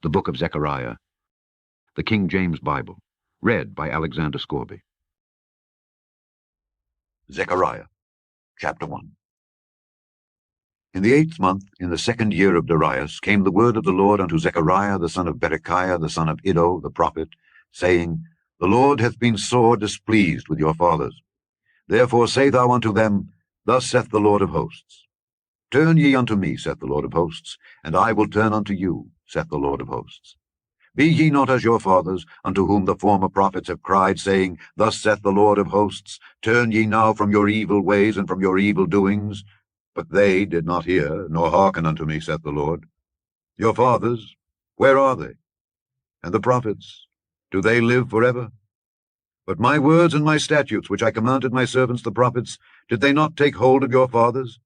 The Book of Zechariah, the King James Bible, read by Alexander Scourby. Zechariah, chapter 1. In the 8th month, in the 2nd year of Darius, came the word of the Lord unto Zechariah the son of Berechiah the son of Iddo the prophet, saying, The Lord hath been sore displeased with your fathers. Therefore say thou unto them, Thus saith the Lord of hosts. Turn ye unto me, saith the Lord of hosts, and I will turn unto you, saith the Lord of hosts. Be ye not as your fathers, unto whom the former prophets have cried, saying, Thus saith the Lord of hosts, Turn ye now from your evil ways and from your evil doings. But they did not hear, nor hearken unto me, saith the Lord. Your fathers, where are they? And the prophets, do they live forever? But my words and my statutes, which I commanded my servants the prophets, did they not take hold of your fathers?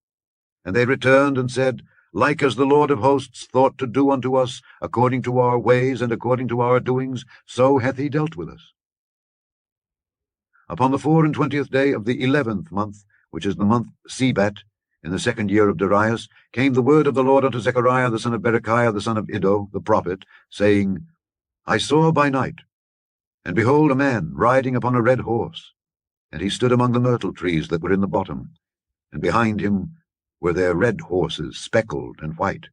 And they returned and said, Like as the Lord of hosts thought to do unto us, according to our ways and according to our doings, so hath he dealt with us. Upon the 24th day of the 11th month, which is the month Sebat, in the 2nd year of Darius, came the word of the Lord unto Zechariah the son of Berechiah the son of Iddo the prophet, saying, I saw by night, and behold a man riding upon a red horse, and he stood among the myrtle trees that were in the bottom, and behind him were their red horses, speckled and white.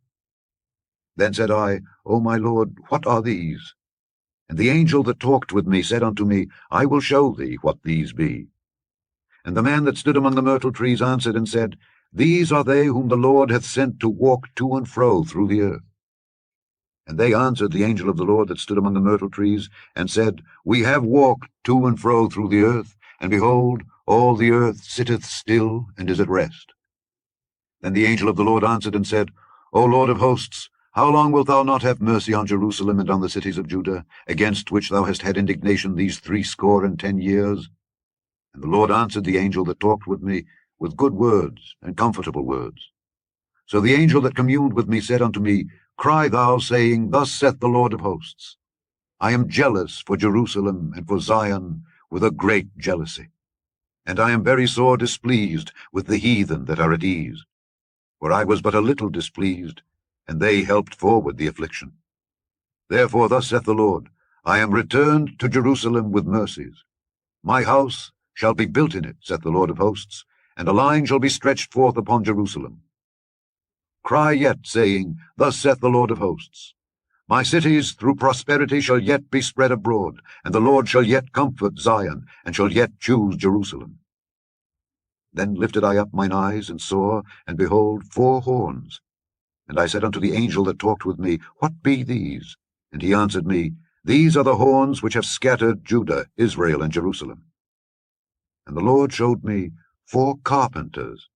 Then said I, O my Lord, what are these? And the angel that talked with me said unto me, I will show thee what these be. And the man that stood among the myrtle trees answered and said, These are they whom the Lord hath sent to walk to and fro through the earth. And they answered the angel of the Lord that stood among the myrtle trees, and said, We have walked to and fro through the earth, and behold, all the earth sitteth still and is at rest. Then the angel of the Lord answered and said, O Lord of hosts, how long wilt thou not have mercy on Jerusalem and on the cities of Judah, against which thou hast had indignation these 60 years? And the Lord answered the angel that talked with me with good words and comfortable words. So the angel that communed with me said unto me, Cry thou, saying, Thus saith the Lord of hosts, I am jealous for Jerusalem and for Zion with a great jealousy, and I am very sore displeased with the heathen that are at ease. For I was but a little displeased, and they helped forward the affliction. Therefore thus saith the Lord, I am returned to Jerusalem with mercies. My house shall be built in it, saith the Lord of hosts, and a line shall be stretched forth upon Jerusalem. Cry yet, saying, Thus saith the Lord of hosts, My cities through prosperity shall yet be spread abroad, and the Lord shall yet comfort Zion, and shall yet choose Jerusalem. Then lifted I up mine eyes, and saw, and behold, 4 horns. And I said unto the angel that talked with me, What be these? And he answered me, These are the horns which have scattered Judah, Israel, and Jerusalem. And the Lord showed me 4 carpenters.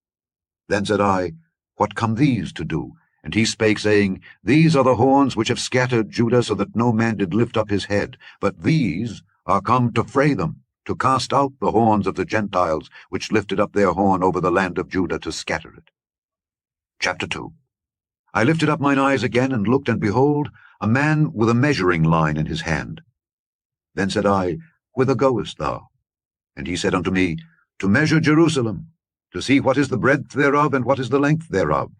Then said I, What come these to do? And he spake, saying, These are the horns which have scattered Judah, so that no man did lift up his head. But these are come to fray them, to cast out the horns of the Gentiles, which lifted up their horn over the land of Judah to scatter it. Chapter 2. I lifted up mine eyes again, and looked, and behold, a man with a measuring line in his hand. Then said I, Whither goest thou? And he said unto me, To measure Jerusalem, to see what is the breadth thereof, and what is the length thereof.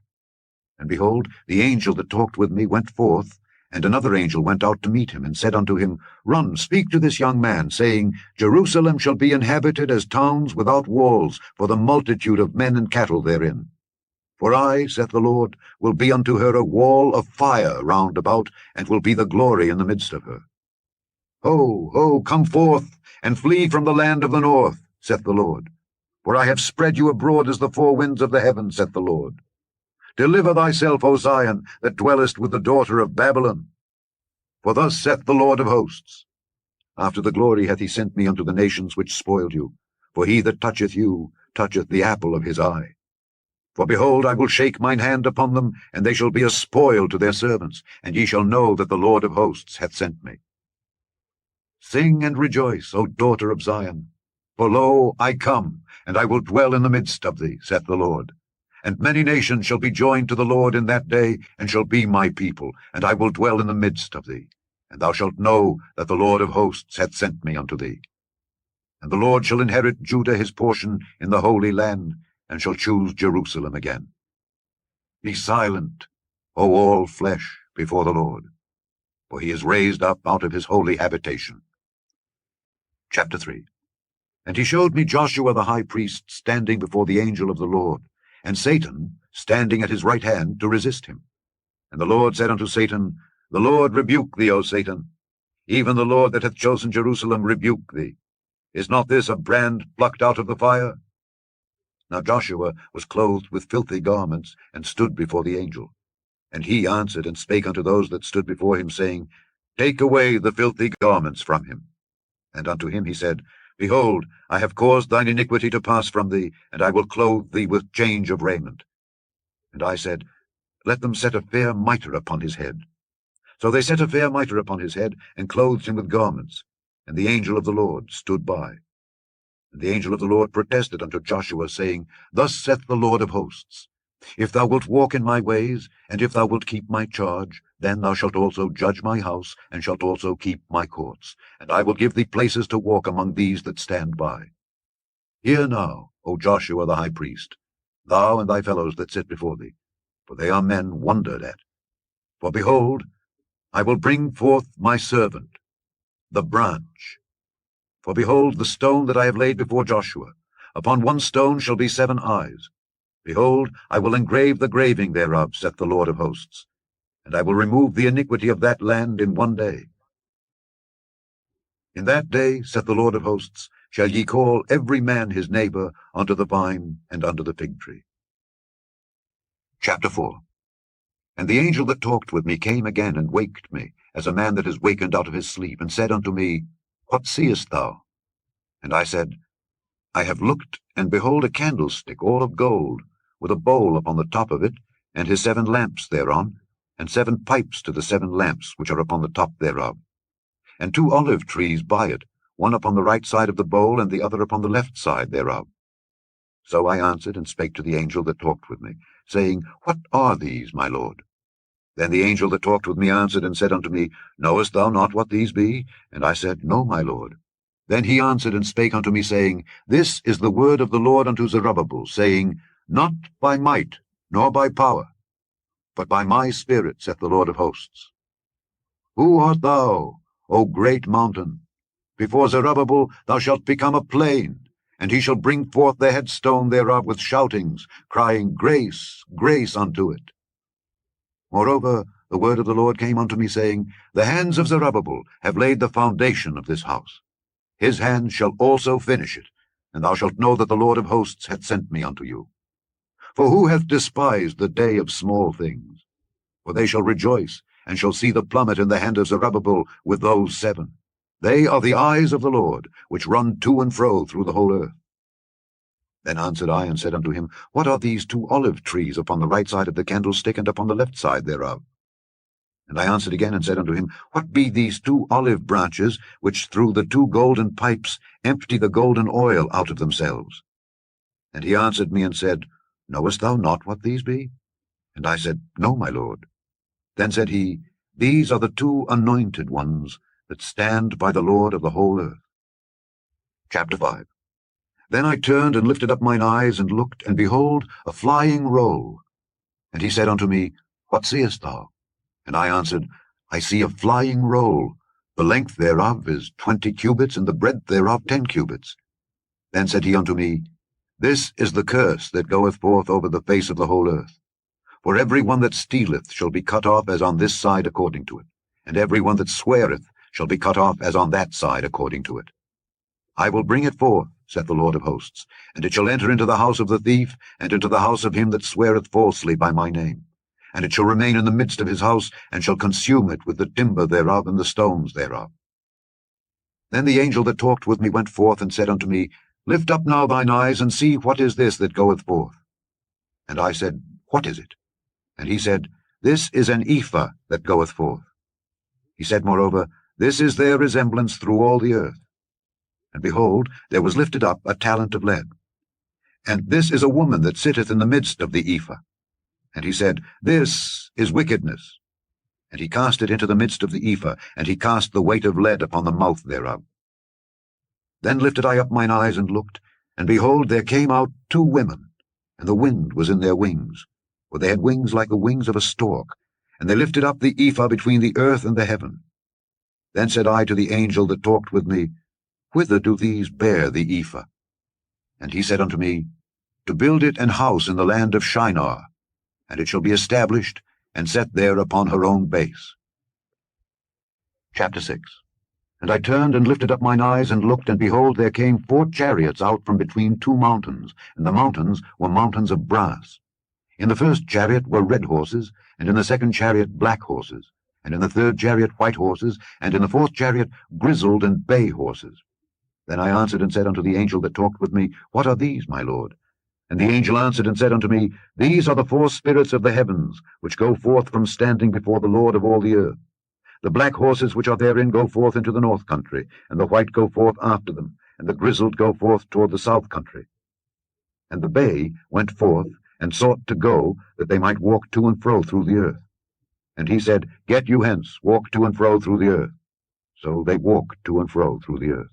And behold, the angel that talked with me went forth, and another angel went out to meet him, and said unto him, Run, speak to this young man, saying, Jerusalem shall be inhabited as towns without walls, for the multitude of men and cattle therein. For I, saith the Lord, will be unto her a wall of fire round about, and will be the glory in the midst of her. Ho, ho, come forth, and flee from the land of the north, saith the Lord. For I have spread you abroad as the 4 winds of the heaven, saith the Lord. Deliver thyself, O Zion, that dwellest with the daughter of Babylon. For thus saith the Lord of hosts, After the glory hath he sent me unto the nations which spoiled you. For he that toucheth you toucheth the apple of his eye. For behold, I will shake mine hand upon them, and they shall be a spoil to their servants, and ye shall know that the Lord of hosts hath sent me. Sing and rejoice, O daughter of Zion. For lo, I come, and I will dwell in the midst of thee, saith the Lord. And many nations shall be joined to the Lord in that day, and shall be my people, and I will dwell in the midst of thee. And thou shalt know that the Lord of hosts hath sent me unto thee. And the Lord shall inherit Judah his portion in the holy land, and shall choose Jerusalem again. Be silent, O all flesh, before the Lord. for he is raised up out of his holy habitation. Chapter 3. And he showed me Joshua the high priest standing before the angel of the Lord, and Satan standing at his right hand to resist him. And the Lord said unto Satan, The Lord rebuke thee, O Satan. Even the Lord that hath chosen Jerusalem rebuke thee. Is not this a brand plucked out of the fire? Now Joshua was clothed with filthy garments, and stood before the angel. And he answered and spake unto those that stood before him, saying, Take away the filthy garments from him. And unto him he said, Behold, I have caused thine iniquity to pass from thee, and I will clothe thee with change of raiment. And I said, Let them set a fair mitre upon his head. So they set a fair mitre upon his head, and clothed him with garments. And the angel of the Lord stood by. And the angel of the Lord protested unto Joshua, saying, Thus saith the Lord of hosts, If thou wilt walk in my ways, and if thou wilt keep my charge, then thou shalt also judge my house, and shalt also keep my courts, and I will give thee places to walk among these that stand by. Hear now, O Joshua the high priest, thou and thy fellows that sit before thee, for they are men wondered at. For behold, I will bring forth my servant, the branch. For behold, the stone that I have laid before Joshua, upon one stone shall be 7 eyes. Behold, I will engrave the graving thereof, saith the Lord of hosts, and I will remove the iniquity of that land in one day. In that day, saith the Lord of hosts, shall ye call every man his neighbor unto the vine and unto the fig tree. Chapter 4. And the angel that talked with me came again and waked me, as a man that is wakened out of his sleep, and said unto me, What seest thou? And I said, I have looked, and behold a candlestick all of gold, with a bowl upon the top of it, and his 7 lamps thereon, and 7 pipes to the 7 lamps which are upon the top thereof, and 2 olive trees by it, one upon the right side of the bowl, and the other upon the left side thereof. So I answered and spake to the angel that talked with me, saying, What are these, my lord? Then the angel that talked with me answered and said unto me, Knowest thou not what these be? And I said, No, my lord. Then he answered and spake unto me, saying, This is the word of the Lord unto Zerubbabel, saying, Not by might, nor by power, but by my spirit, saith the Lord of hosts. Who art thou, O great mountain? Before Zerubbabel thou shalt become a plain, and he shall bring forth the headstone thereof with shoutings, crying, Grace, grace unto it. Moreover, the word of the Lord came unto me, saying, The hands of Zerubbabel have laid the foundation of this house. His hands shall also finish it, and thou shalt know that the Lord of hosts hath sent me unto you. For who hath despised the day of small things? For they shall rejoice, and shall see the plummet in the hand of Zerubbabel with those 7. They are the eyes of the Lord, which run to and fro through the whole earth. Then answered I and said unto him, What are these 2 olive trees upon the right side of the candlestick, and upon the left side thereof? And I answered again and said unto him, What be these 2 olive branches, which through the 2 golden pipes empty the golden oil out of themselves? And he answered me and said, Knowest thou not what these be? And I said, No, my lord. Then said he, These are the 2 anointed ones that stand by the Lord of the whole earth. Chapter 5. Then I turned and lifted up mine eyes, and looked, and behold, a flying roll. And he said unto me, What seest thou? And I answered, I see a flying roll. The length thereof is 20 cubits, and the breadth thereof 10 cubits. Then said he unto me, This is the curse that goeth forth over the face of the whole earth. For every one that stealeth shall be cut off as on this side according to it, and every one that sweareth shall be cut off as on that side according to it. I will bring it forth, saith the Lord of hosts, and it shall enter into the house of the thief, and into the house of him that sweareth falsely by my name. And it shall remain in the midst of his house, and shall consume it with the timber thereof and the stones thereof. Then the angel that talked with me went forth and said unto me, Lift up now thine eyes, and see what is this that goeth forth. And I said, What is it? And he said, This is an ephah that goeth forth. He said moreover, This is their resemblance through all the earth. And behold, there was lifted up a talent of lead. And this is a woman that sitteth in the midst of the ephah. And he said, This is wickedness. And he cast it into the midst of the ephah, and he cast the weight of lead upon the mouth thereof. Then lifted I up mine eyes and looked, and behold, there came out 2 women, and the wind was in their wings, for they had wings like the wings of a stork, and they lifted up the ephah between the earth and the heaven. Then said I to the angel that talked with me, Whither do these bear the ephah? And he said unto me, To build it an house in the land of Shinar, and it shall be established and set there upon her own base. Chapter 6. And I turned and lifted up mine eyes and looked, and behold, there came 4 chariots out from between 2 mountains, and the mountains were mountains of brass. In the first chariot were red horses, and in the second chariot black horses, and in the third chariot white horses, and in the fourth chariot grizzled and bay horses. Then I answered and said unto the angel that talked with me, What are these, my lord? And the angel answered and said unto me, These are the 4 spirits of the heavens, which go forth from standing before the Lord of all the earth. The black horses which are therein go forth into the north country, and the white go forth after them, and the grizzled go forth toward the south country. And the bay went forth, and sought to go, that they might walk to and fro through the earth. And he said, Get you hence, walk to and fro through the earth. So they walked to and fro through the earth.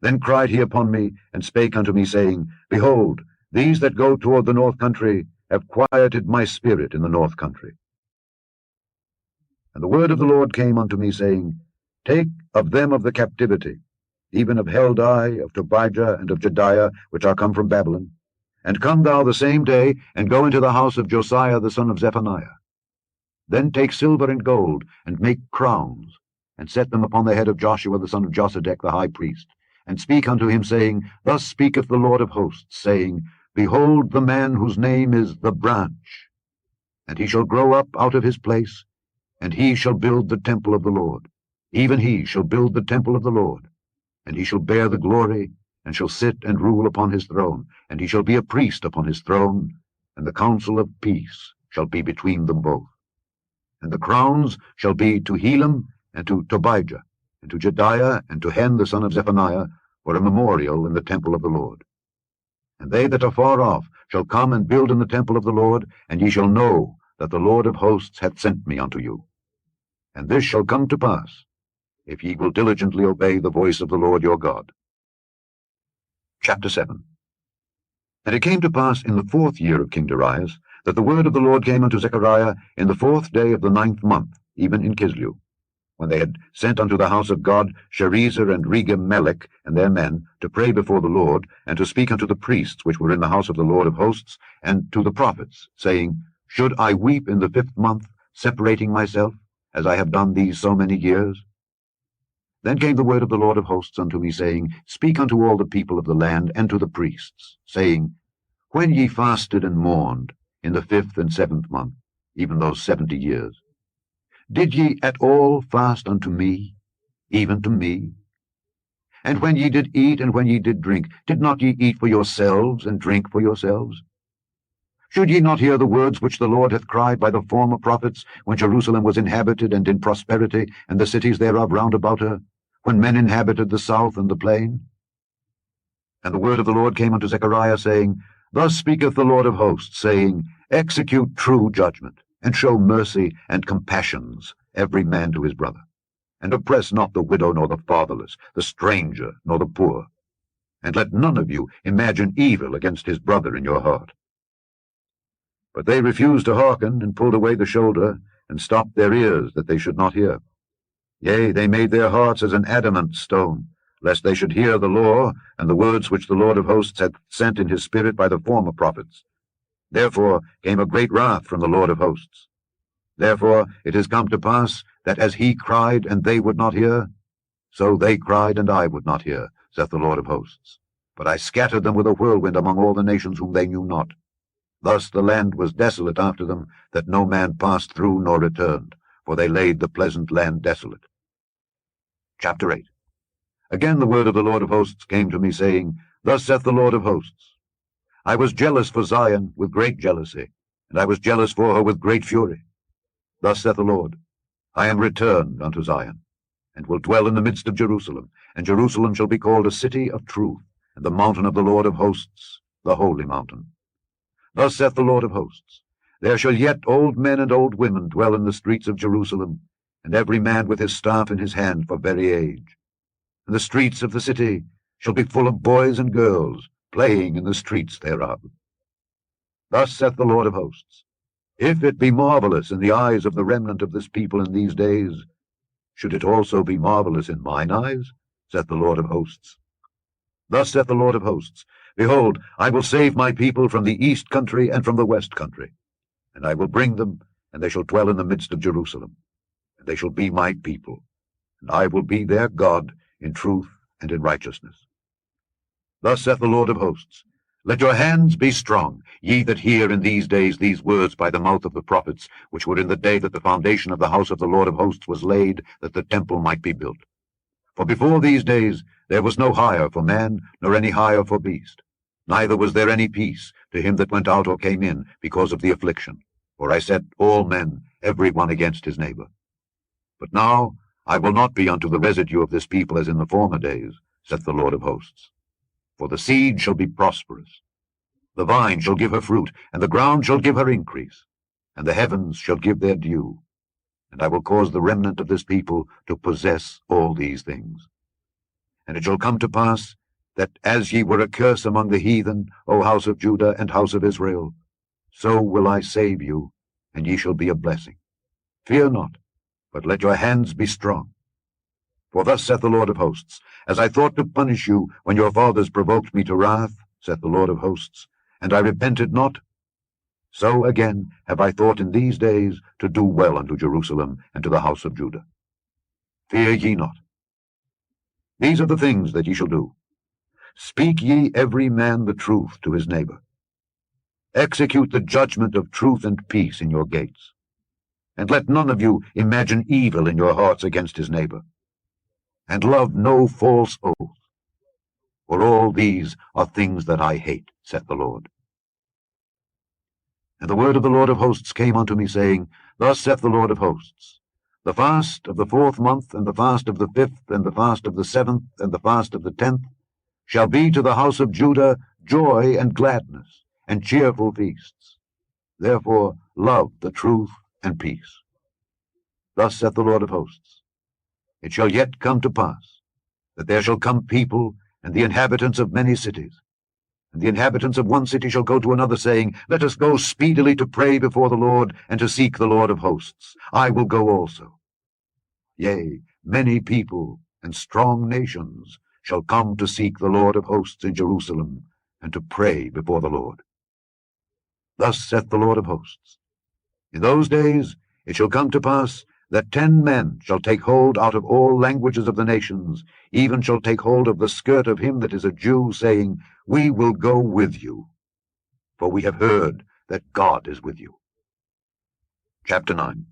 Then cried he upon me, and spake unto me, saying, Behold, these that go toward the north country have quieted my spirit in the north country. And the word of the Lord came unto me, saying, Take of them of the captivity, even of Heldai, of Tobijah, and of Jediah, which are come from Babylon, and come thou the same day, and go into the house of Josiah the son of Zephaniah. Then take silver and gold, and make crowns, and set them upon the head of Joshua the son of Josedech the high priest, and speak unto him, saying, Thus speaketh the Lord of hosts, saying, Behold the man whose name is the branch, and he shall grow up out of his place, and he shall build the temple of the Lord. Even he shall build the temple of the Lord, and he shall bear the glory, and shall sit and rule upon his throne, and he shall be a priest upon his throne, and the counsel of peace shall be between them both. And the crowns shall be to Helam, and to Tobijah, and to Jediah, and to Hen the son of Zephaniah, for a memorial in the temple of the Lord. And they that are far off shall come and build in the temple of the Lord, and ye shall know that the Lord of hosts hath sent me unto you. And this shall come to pass, if ye will diligently obey the voice of the Lord your God. Chapter 7. And it came to pass in the 4th year of King Darius, that the word of the Lord came unto Zechariah in the 4th day of the 9th month, even in Kislew, when they had sent unto the house of God Sherezer and Regem-melech and their men to pray before the Lord, and to speak unto the priests which were in the house of the Lord of hosts, and to the prophets, saying, Should I weep in the 5th month, separating myself, as I have done these so many years? Then came the word of the Lord of hosts unto me, saying, Speak unto all the people of the land, and to the priests, saying, When ye fasted and mourned in the 5th and 7th month, even those 70 years, did ye at all fast unto me, even to me? And when ye did eat, and when ye did drink, did not ye eat for yourselves, and drink for yourselves? Should ye not hear the words which the Lord hath cried by the former prophets, when Jerusalem was inhabited and in prosperity, and the cities thereof round about her, when men inhabited the south and the plain? And the word of the Lord came unto Zechariah, saying, Thus speaketh the Lord of hosts, saying, Execute true judgment, and show mercy and compassions, every man to his brother. And oppress not the widow nor the fatherless, the stranger nor the poor. And let none of you imagine evil against his brother in your heart. But they refused to hearken, and pulled away the shoulder, and stopped their ears, that they should not hear. Yea, they made their hearts as an adamant stone, lest they should hear the law, and the words which the Lord of hosts had sent in his spirit by the former prophets. Therefore came a great wrath from the Lord of hosts. Therefore it is come to pass, that as he cried, and they would not hear, so they cried, and I would not hear, saith the Lord of hosts. But I scattered them with a whirlwind among all the nations whom they knew not. Thus the land was desolate after them, that no man passed through nor returned, for they laid the pleasant land desolate. Chapter 8. Again the word of the Lord of hosts came to me, saying, Thus saith the Lord of hosts, I was jealous for Zion with great jealousy, and I was jealous for her with great fury. Thus saith the Lord, I am returned unto Zion, and will dwell in the midst of Jerusalem, and Jerusalem shall be called a city of truth, and the mountain of the Lord of hosts, the holy mountain. Thus saith the Lord of hosts, There shall yet old men and old women dwell in the streets of Jerusalem, and every man with his staff in his hand for very age. And the streets of the city shall be full of boys and girls, playing in the streets thereof. Thus saith the Lord of hosts, If it be marvelous in the eyes of the remnant of this people in these days, should it also be marvelous in mine eyes, saith the Lord of hosts. Thus saith the Lord of hosts, Behold, I will save my people from the east country and from the west country, and I will bring them, and they shall dwell in the midst of Jerusalem, and they shall be my people, and I will be their God in truth and in righteousness. Thus saith the Lord of hosts, Let your hands be strong, ye that hear in these days these words by the mouth of the prophets, which were in the day that the foundation of the house of the Lord of hosts was laid, that the temple might be built. For before these days there was no hire for man, nor any hire for beast. Neither was there any peace to him that went out or came in, because of the affliction. For I set all men, every one against his neighbor. But now I will not be unto the residue of this people as in the former days, saith the Lord of hosts. For the seed shall be prosperous, the vine shall give her fruit, and the ground shall give her increase, and the heavens shall give their dew. And I will cause the remnant of this people to possess all these things. And it shall come to pass, that as ye were a curse among the heathen, O house of Judah and house of Israel, so will I save you, and ye shall be a blessing. Fear not, but let your hands be strong. For thus saith the Lord of hosts, As I thought to punish you when your fathers provoked me to wrath, saith the Lord of hosts, and I repented not, so again have I thought in these days to do well unto Jerusalem and to the house of Judah. Fear ye not. These are the things that ye shall do. Speak ye every man the truth to his neighbor. Execute the judgment of truth and peace in your gates. And let none of you imagine evil in your hearts against his neighbor. And love no false oath. For all these are things that I hate, saith the Lord. And the word of the Lord of hosts came unto me, saying, Thus saith the Lord of hosts, The fast of the 4th month, and the fast of the 5th, and the fast of the 7th, and the fast of the 10th, shall be to the house of Judah joy and gladness, and cheerful feasts. Therefore love the truth and peace. Thus saith the Lord of hosts, It shall yet come to pass, that there shall come people, and the inhabitants of many cities, and the inhabitants of one city shall go to another, saying, Let us go speedily to pray before the Lord, and to seek the Lord of hosts. I will go also. Yea, many people and strong nations shall come to seek the Lord of hosts in Jerusalem, and to pray before the Lord. Thus saith the Lord of hosts, In those days it shall come to pass, that 10 men shall take hold out of all languages of the nations, even shall take hold of the skirt of him that is a Jew, saying, We will go with you, for we have heard that God is with you. Chapter 9.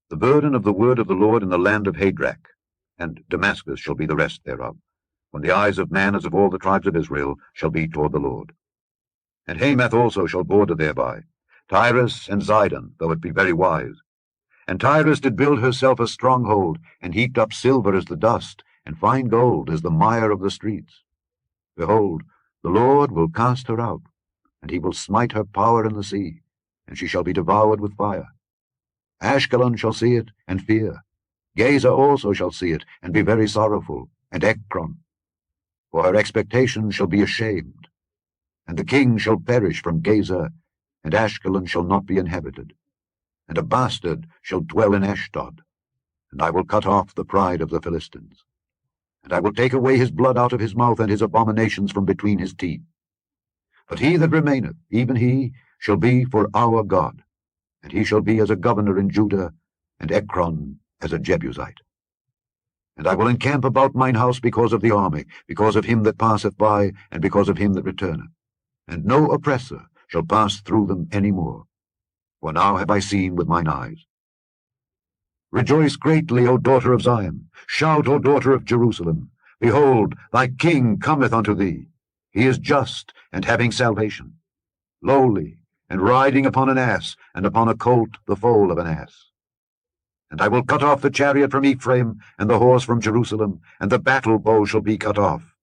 The burden of the word of the Lord in the land of Hadrach, and Damascus shall be the rest thereof, when the eyes of man as of all the tribes of Israel shall be toward the Lord. And Hamath also shall border thereby, Tyrus and Zidon, though it be very wise. And Tyrus did build herself a stronghold, and heaped up silver as the dust, and fine gold as the mire of the streets. Behold, the Lord will cast her out, and he will smite her power in the sea, and she shall be devoured with fire. Ashkelon shall see it, and fear. Gaza also shall see it, and be very sorrowful, and Ekron. For her expectation shall be ashamed. And the king shall perish from Gaza, and Ashkelon shall not be inhabited. And a bastard shall dwell in Ashdod, and I will cut off the pride of the Philistines. And I will take away his blood out of his mouth, and his abominations from between his teeth. But he that remaineth, even he, shall be for our God, and he shall be as a governor in Judah, and Ekron as a Jebusite. And I will encamp about mine house because of the army, because of him that passeth by, and because of him that returneth. And no oppressor shall pass through them any more. For now have I seen with mine eyes. Rejoice greatly, O daughter of Zion. Shout, O daughter of Jerusalem. Behold, thy king cometh unto thee. He is just, and having salvation, lowly, and riding upon an ass, and upon a colt the foal of an ass. And I will cut off the chariot from Ephraim, and the horse from Jerusalem, and the battle bow shall be cut off.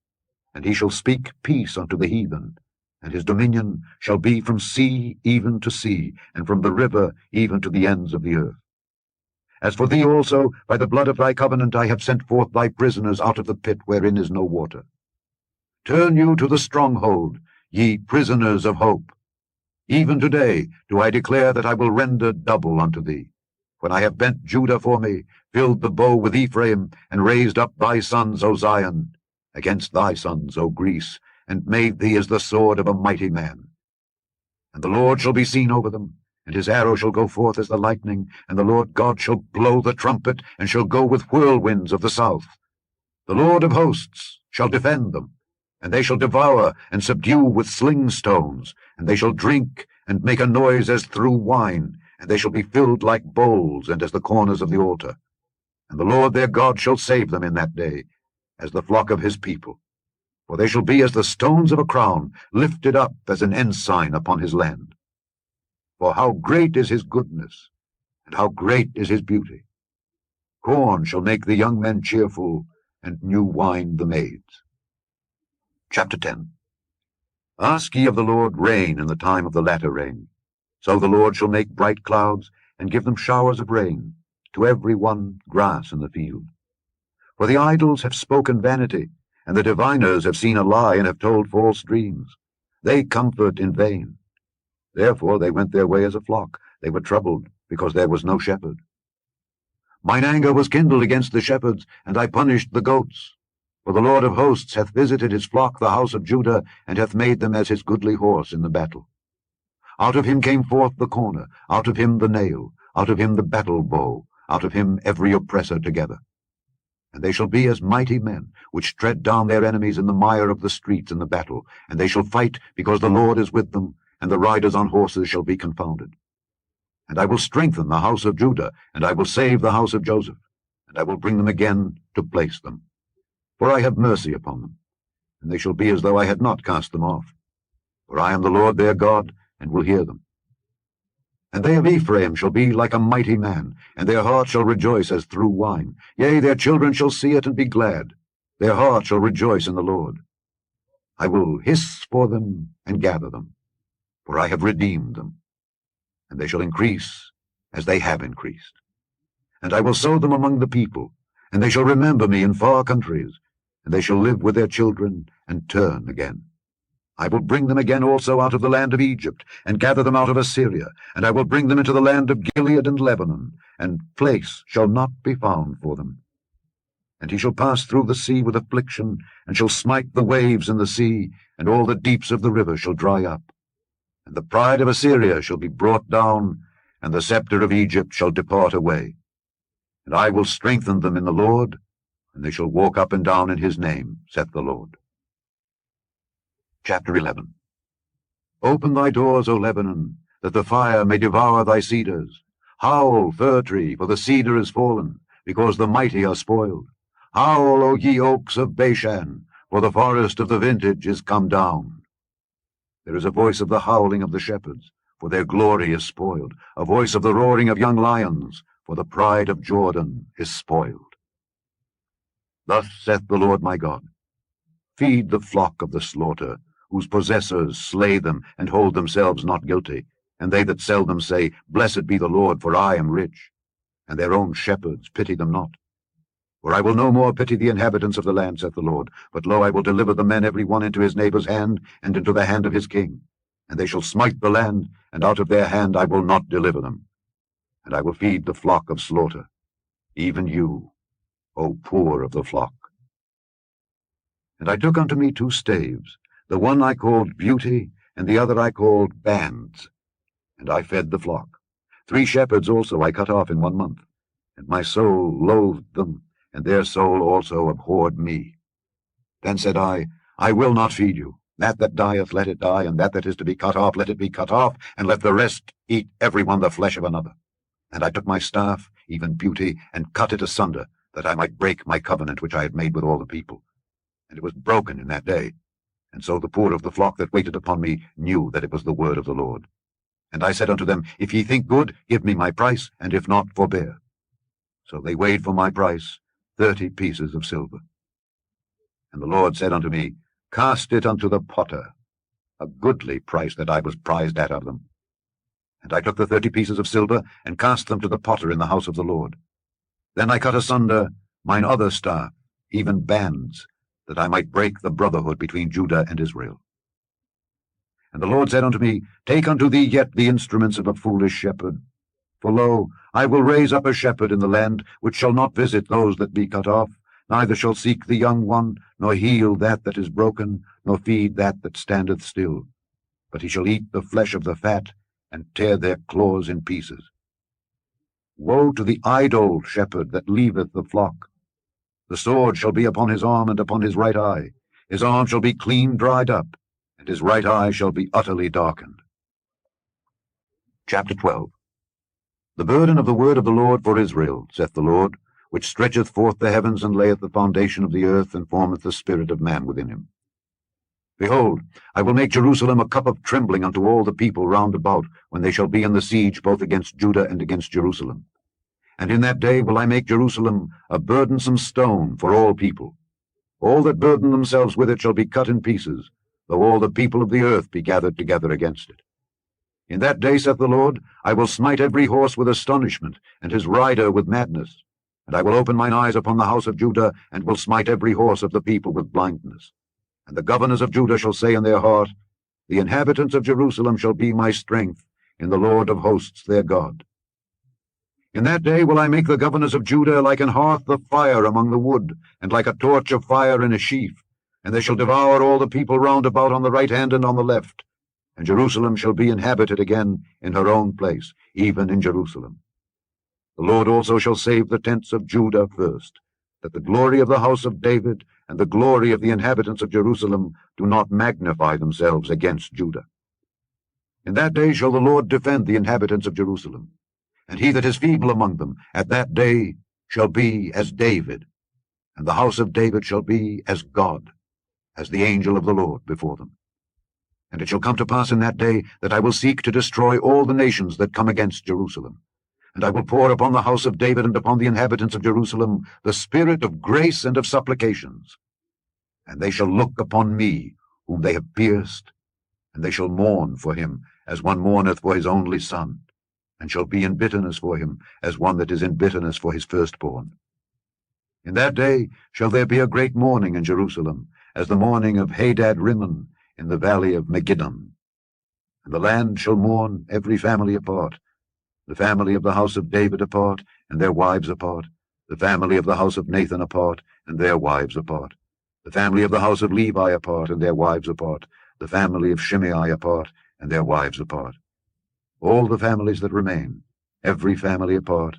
And he shall speak peace unto the heathen, and his dominion shall be from sea even to sea, and from the river even to the ends of the earth. As for thee also, by the blood of thy covenant I have sent forth thy prisoners out of the pit wherein is no water. Turn you to the stronghold, ye prisoners of hope. Even today do I declare that I will render double unto thee. When I have bent Judah for me, filled the bow with Ephraim, and raised up thy sons, O Zion, against thy sons, O Greece, and made thee as the sword of a mighty man. And the Lord shall be seen over them, and his arrow shall go forth as the lightning, and the Lord God shall blow the trumpet, and shall go with whirlwinds of the south. The Lord of hosts shall defend them, and they shall devour and subdue with sling stones, and they shall drink and make a noise as through wine, and they shall be filled like bowls and as the corners of the altar. And the Lord their God shall save them in that day, as the flock of his people. For they shall be as the stones of a crown, lifted up as an ensign upon his land. For how great is his goodness, and how great is his beauty! Corn shall make the young men cheerful, and new wine the maids. Chapter 10. Ask ye of the Lord rain in the time of the latter rain. So the Lord shall make bright clouds, and give them showers of rain, to every one grass in the field. For the idols have spoken vanity, and the diviners have seen a lie, and have told false dreams. They comfort in vain. Therefore they went their way as a flock. They were troubled, because there was no shepherd. Mine anger was kindled against the shepherds, and I punished the goats. For the Lord of hosts hath visited his flock, the house of Judah, and hath made them as his goodly horse in the battle. Out of him came forth the corner, out of him the nail, out of him the battle bow, out of him every oppressor together. And they shall be as mighty men, which tread down their enemies in the mire of the streets in the battle, and they shall fight, because the Lord is with them, and the riders on horses shall be confounded. And I will strengthen the house of Judah, and I will save the house of Joseph, and I will bring them again to place them. For I have mercy upon them, and they shall be as though I had not cast them off. For I am the Lord their God, and will hear them. And they of Ephraim shall be like a mighty man, and their heart shall rejoice as through wine. Yea, their children shall see it and be glad. Their heart shall rejoice in the Lord. I will hiss for them and gather them, for I have redeemed them. And they shall increase as they have increased. And I will sow them among the people, and they shall remember me in far countries, and they shall live with their children and turn again. I will bring them again also out of the land of Egypt, and gather them out of Assyria, and I will bring them into the land of Gilead and Lebanon, and place shall not be found for them. And he shall pass through the sea with affliction, and shall smite the waves in the sea, and all the deeps of the river shall dry up. And the pride of Assyria shall be brought down, and the scepter of Egypt shall depart away. And I will strengthen them in the Lord, and they shall walk up and down in his name, saith the Lord. Chapter 11. Open thy doors, O Lebanon, that the fire may devour thy cedars. Howl, fir tree, for the cedar is fallen, because the mighty are spoiled. Howl, O ye oaks of Bashan, for the forest of the vintage is come down. There is a voice of the howling of the shepherds, for their glory is spoiled, a voice of the roaring of young lions, for the pride of Jordan is spoiled. Thus saith the Lord my God, feed the flock of the slaughter, whose possessors slay them and hold themselves not guilty, and they that sell them say, Blessed be the Lord, for I am rich, and their own shepherds pity them not. For I will no more pity the inhabitants of the land, saith the Lord, but lo, I will deliver the men every one into his neighbour's hand, and into the hand of his king. And they shall smite the land, and out of their hand I will not deliver them. And I will feed the flock of slaughter, even you, O poor of the flock. And I took unto me 2 staves, the one I called Beauty, and the other I called Bands. And I fed the flock. 3 shepherds also I cut off in 1 month. And my soul loathed them, and their soul also abhorred me. Then said I will not feed you. That dieth, let it die, and that is to be cut off, let it be cut off, and let the rest eat every one the flesh of another. And I took my staff, even Beauty, and cut it asunder, that I might break my covenant which I had made with all the people. And it was broken in that day. And so the poor of the flock that waited upon me knew that it was the word of the Lord. And I said unto them, If ye think good, give me my price, and if not, forbear. So they weighed for my price 30 pieces of silver. And the Lord said unto me, Cast it unto the potter, a goodly price that I was prized at of them. And I took the 30 pieces of silver, and cast them to the potter in the house of the Lord. Then I cut asunder mine other staff, even Bands, that I might break the brotherhood between Judah and Israel. And the Lord said unto me, Take unto thee yet the instruments of a foolish shepherd. For lo, I will raise up a shepherd in the land, which shall not visit those that be cut off, neither shall seek the young one, nor heal that that is broken, nor feed that that standeth still. But he shall eat the flesh of the fat, and tear their claws in pieces. Woe to the idle shepherd that leaveth the flock! The sword shall be upon his arm and upon his right eye. His arm shall be clean dried up, and his right eye shall be utterly darkened. Chapter 12. The burden of the word of the Lord for Israel, saith the Lord, which stretcheth forth the heavens, and layeth the foundation of the earth, and formeth the spirit of man within him. Behold, I will make Jerusalem a cup of trembling unto all the people round about, when they shall be in the siege both against Judah and against Jerusalem. And in that day will I make Jerusalem a burdensome stone for all people. All that burden themselves with it shall be cut in pieces, though all the people of the earth be gathered together against it. In that day, saith the Lord, I will smite every horse with astonishment, and his rider with madness. And I will open mine eyes upon the house of Judah, and will smite every horse of the people with blindness. And the governors of Judah shall say in their heart, The inhabitants of Jerusalem shall be my strength in the Lord of hosts their God. In that day will I make the governors of Judah like an hearth of fire among the wood, and like a torch of fire in a sheaf. And they shall devour all the people round about on the right hand and on the left. And Jerusalem shall be inhabited again in her own place, even in Jerusalem. The Lord also shall save the tents of Judah first, that the glory of the house of David and the glory of the inhabitants of Jerusalem do not magnify themselves against Judah. In that day shall the Lord defend the inhabitants of Jerusalem, and he that is feeble among them at that day shall be as David, and the house of David shall be as God, as the angel of the Lord before them. And it shall come to pass in that day that I will seek to destroy all the nations that come against Jerusalem. And I will pour upon the house of David and upon the inhabitants of Jerusalem the spirit of grace and of supplications. And they shall look upon me, whom they have pierced, and they shall mourn for him, as one mourneth for his only son, and shall be in bitterness for him, as one that is in bitterness for his firstborn. In that day shall there be a great mourning in Jerusalem, as the mourning of Hadad-rimmon in the valley of Megiddon. And the land shall mourn every family apart, the family of the house of David apart, and their wives apart, the family of the house of Nathan apart, and their wives apart, the family of the house of Levi apart, and their wives apart, the family of Shimei apart, and their wives apart. All the families that remain, every family apart,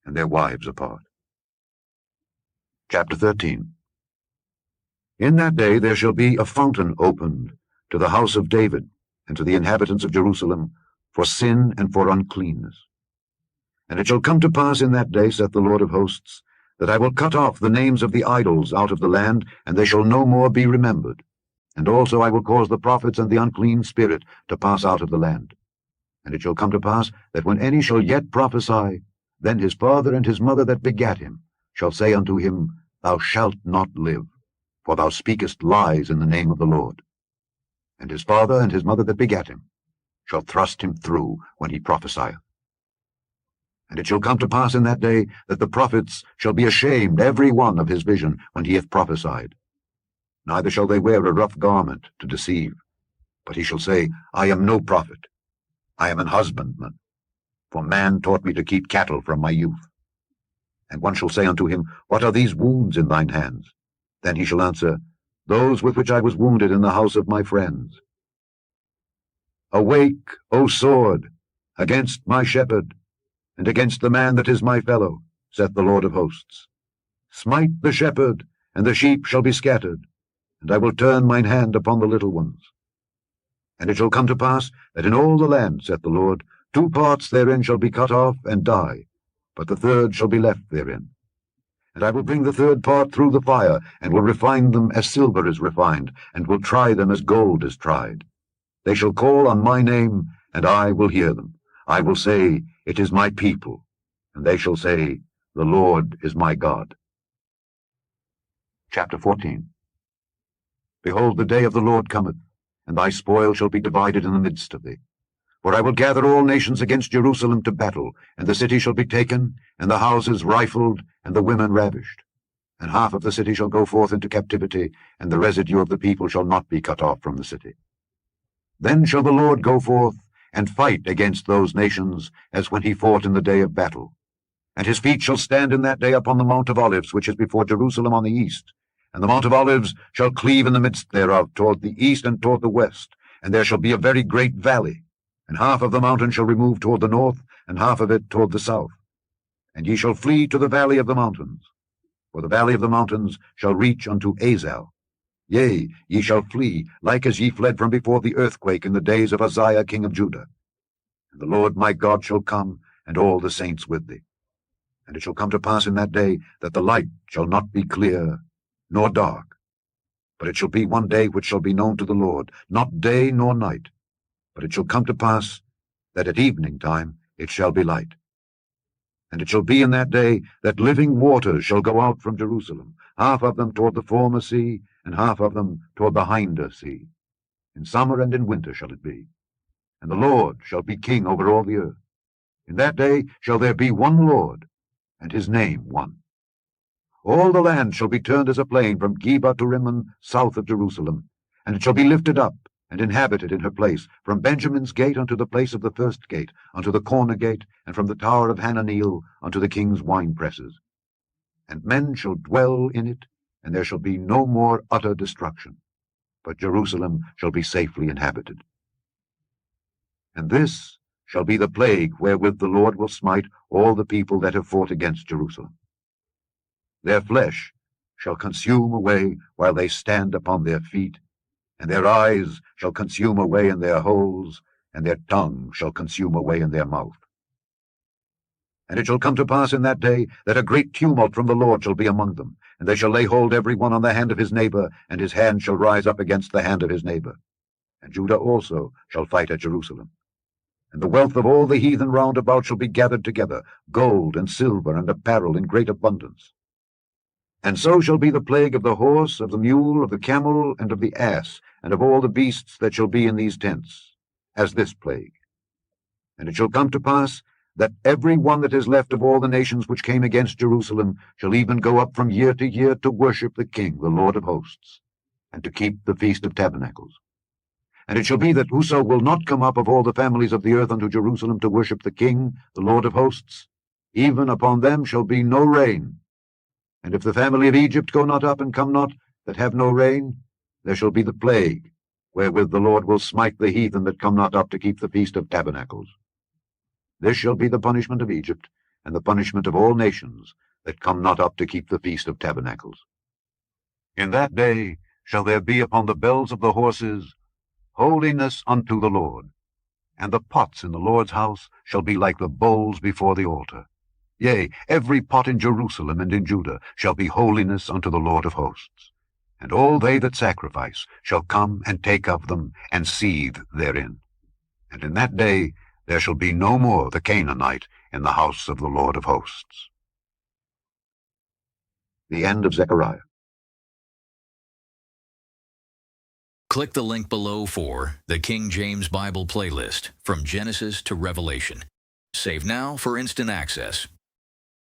and their wives apart. Chapter 13. In that day there shall be a fountain opened to the house of David, and to the inhabitants of Jerusalem, for sin and for uncleanness. And it shall come to pass in that day, saith the Lord of hosts, that I will cut off the names of the idols out of the land, and they shall no more be remembered. And also I will cause the prophets and the unclean spirit to pass out of the land. And it shall come to pass that when any shall yet prophesy, then his father and his mother that begat him shall say unto him, Thou shalt not live, for thou speakest lies in the name of the Lord. And his father and his mother that begat him shall thrust him through when he prophesieth. And it shall come to pass in that day that the prophets shall be ashamed every one of his vision when he hath prophesied. Neither shall they wear a rough garment to deceive, but he shall say, I am no prophet, I am an husbandman, for man taught me to keep cattle from my youth. And one shall say unto him, What are these wounds in thine hands? Then he shall answer, Those with which I was wounded in the house of my friends. Awake, O sword, against my shepherd, and against the man that is my fellow, saith the Lord of hosts. Smite the shepherd, and the sheep shall be scattered, and I will turn mine hand upon the little ones. And it shall come to pass that in all the land, saith the Lord, 2 parts therein shall be cut off and die, but the third shall be left therein. And I will bring the third part through the fire, and will refine them as silver is refined, and will try them as gold is tried. They shall call on my name, and I will hear them. I will say, It is my people, and they shall say, The Lord is my God. Chapter 14. Behold, the day of the Lord cometh, and thy spoil shall be divided in the midst of thee. For I will gather all nations against Jerusalem to battle, and the city shall be taken, and the houses rifled, and the women ravished. And half of the city shall go forth into captivity, and the residue of the people shall not be cut off from the city. Then shall the Lord go forth and fight against those nations, as when he fought in the day of battle. And his feet shall stand in that day upon the Mount of Olives, which is before Jerusalem on the east. And the Mount of Olives shall cleave in the midst thereof toward the east and toward the west, and there shall be a very great valley. And half of the mountain shall remove toward the north, and half of it toward the south. And ye shall flee to the valley of the mountains, for the valley of the mountains shall reach unto Azal. Yea, ye shall flee, like as ye fled from before the earthquake in the days of Uzziah king of Judah. And the Lord my God shall come, and all the saints with thee. And it shall come to pass in that day that the light shall not be clear, nor dark. But it shall be one day which shall be known to the Lord, not day nor night. But it shall come to pass that at evening time it shall be light. And it shall be in that day that living waters shall go out from Jerusalem, half of them toward the former sea, and half of them toward the hinder sea. In summer and in winter shall it be. And the Lord shall be king over all the earth. In that day shall there be one Lord, and his name one. All the land shall be turned as a plain from Geba to Rimmon, south of Jerusalem, and it shall be lifted up, and inhabited in her place, from Benjamin's gate unto the place of the first gate, unto the corner gate, and from the tower of Hananeel unto the king's winepresses. And men shall dwell in it, and there shall be no more utter destruction, but Jerusalem shall be safely inhabited. And this shall be the plague wherewith the Lord will smite all the people that have fought against Jerusalem. Their flesh shall consume away while they stand upon their feet, and their eyes shall consume away in their holes, and their tongue shall consume away in their mouth. And it shall come to pass in that day that a great tumult from the Lord shall be among them, and they shall lay hold every one on the hand of his neighbor, and his hand shall rise up against the hand of his neighbor. And Judah also shall fight at Jerusalem. And the wealth of all the heathen round about shall be gathered together, gold and silver and apparel in great abundance. And so shall be the plague of the horse, of the mule, of the camel, and of the ass, and of all the beasts that shall be in these tents, as this plague. And it shall come to pass that every one that is left of all the nations which came against Jerusalem shall even go up from year to year to worship the King, the Lord of hosts, and to keep the Feast of Tabernacles. And it shall be that whoso will not come up of all the families of the earth unto Jerusalem to worship the King, the Lord of hosts, even upon them shall be no rain. And if the family of Egypt go not up and come not, that have no rain, there shall be the plague, wherewith the Lord will smite the heathen that come not up to keep the Feast of Tabernacles. This shall be the punishment of Egypt, and the punishment of all nations that come not up to keep the Feast of Tabernacles. In that day shall there be upon the bells of the horses holiness unto the Lord, and the pots in the Lord's house shall be like the bowls before the altar. Yea, every pot in Jerusalem and in Judah shall be holiness unto the Lord of hosts. And all they that sacrifice shall come and take of them, and seethe therein. And in that day there shall be no more the Canaanite in the house of the Lord of hosts. The end of Zechariah. Click the link below for the King James Bible playlist from Genesis to Revelation. Save now for instant access.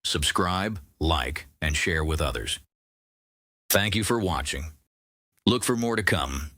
Subscribe, like, and share with others. Thank you for watching. Look for more to come.